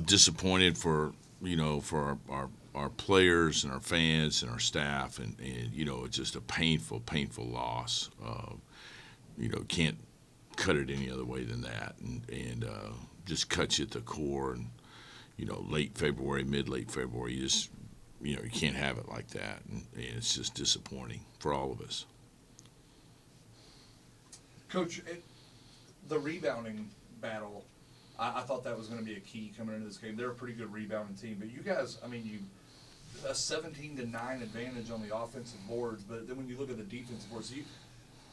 Disappointed for our players and our fans and our staff, and it's just a painful loss. Can't cut it any other way than that, and just cuts you at the core. And late February, late February, you can't have it like that, and it's just disappointing for all of us. Coach, the rebounding battle, I thought that was going to be a key coming into this game. They're a pretty good rebounding team, but you guys, a 17-9 advantage on the offensive boards, but then when you look at the defensive boards,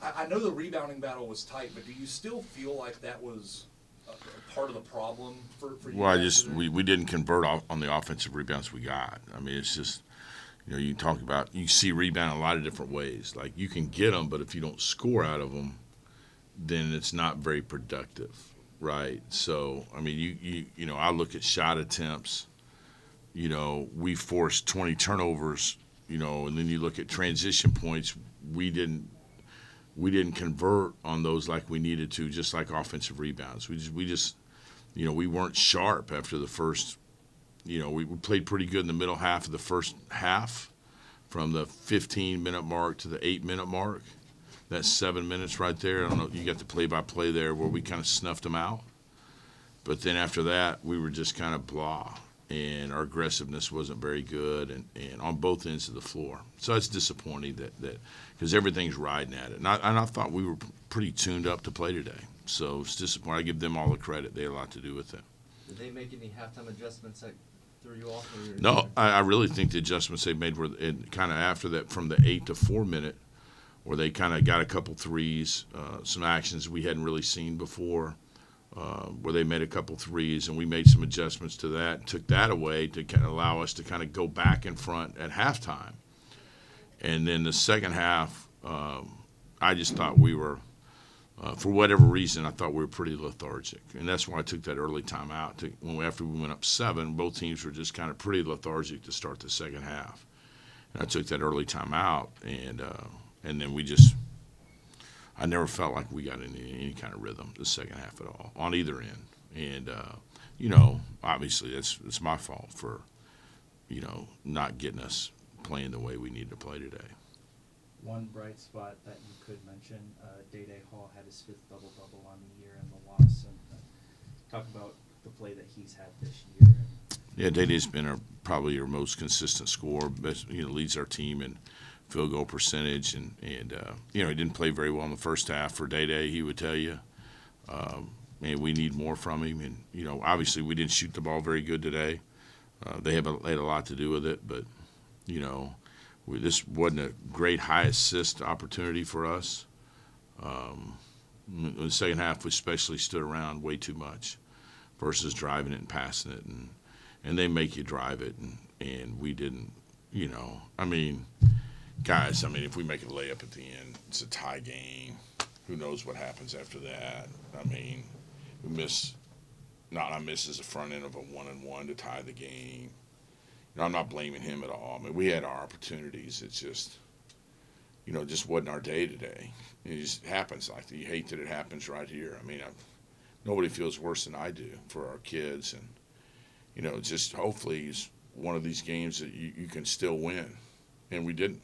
I know the rebounding battle was tight, but do you still feel like that was a part of the problem for you? Well, we didn't convert on the offensive rebounds we got. It's just, you talk about, you see rebound a lot of different ways. Like, you can get them, but if you don't score out of them, then it's not very productive, right? So, I look at shot attempts. We forced 20 turnovers, and then you look at transition points. We didn't convert on those like we needed to, just like offensive rebounds. We just we weren't sharp after the first. We played pretty good in the middle half of the first half, from the 15-minute mark to the 8-minute mark. That's 7 minutes right there. I don't know, you got the play-by-play there where we kind of snuffed them out. But then after that, we were just kind of blah, and our aggressiveness wasn't very good, and on both ends of the floor. So it's disappointing that because everything's riding at it. And I thought we were pretty tuned up to play today. So it's disappointing. I give them all the credit. They had a lot to do with it. Did they make any halftime adjustments that threw you off? No, I really think the adjustments they made were kind of after that, from the 8 to 4 minute, where they kind of got a couple threes, some actions we hadn't really seen before, where they made a couple threes, and we made some adjustments to that, took that away to kind of allow us to kind of go back in front at halftime. And then the second half, I just thought we were, for whatever reason, I thought we were pretty lethargic. And that's why I took that early timeout. After we went up 7, both teams were just kind of pretty lethargic to start the second half. And I took that early timeout, and then I never felt like we got any kind of rhythm the second half at all, on either end. And, obviously it's my fault for, not getting us playing the way we need to play today. One bright spot that you could mention, Day Hall had his 5th double-double on the year in the loss. And talk about the play that he's had this year. Yeah, Day-Day's been probably our most consistent scorer, leads our team in field goal percentage, and he didn't play very well in the first half for Day-Day, he would tell you. And we need more from him. And, obviously we didn't shoot the ball very good today. They had a lot to do with it, but, this wasn't a great high assist opportunity for us. In the second half, we especially stood around way too much versus driving it and passing it. And they make you drive it, and we didn't, guys, if we make a layup at the end, it's a tie game. Who knows what happens after that? We misses the front end of a 1-and-1 to tie the game. I'm not blaming him at all. We had our opportunities. It's just, just wasn't our day today. It just happens like that. You hate that it happens right here. Nobody feels worse than I do for our kids. And, just hopefully it's one of these games that you can still win. And we didn't.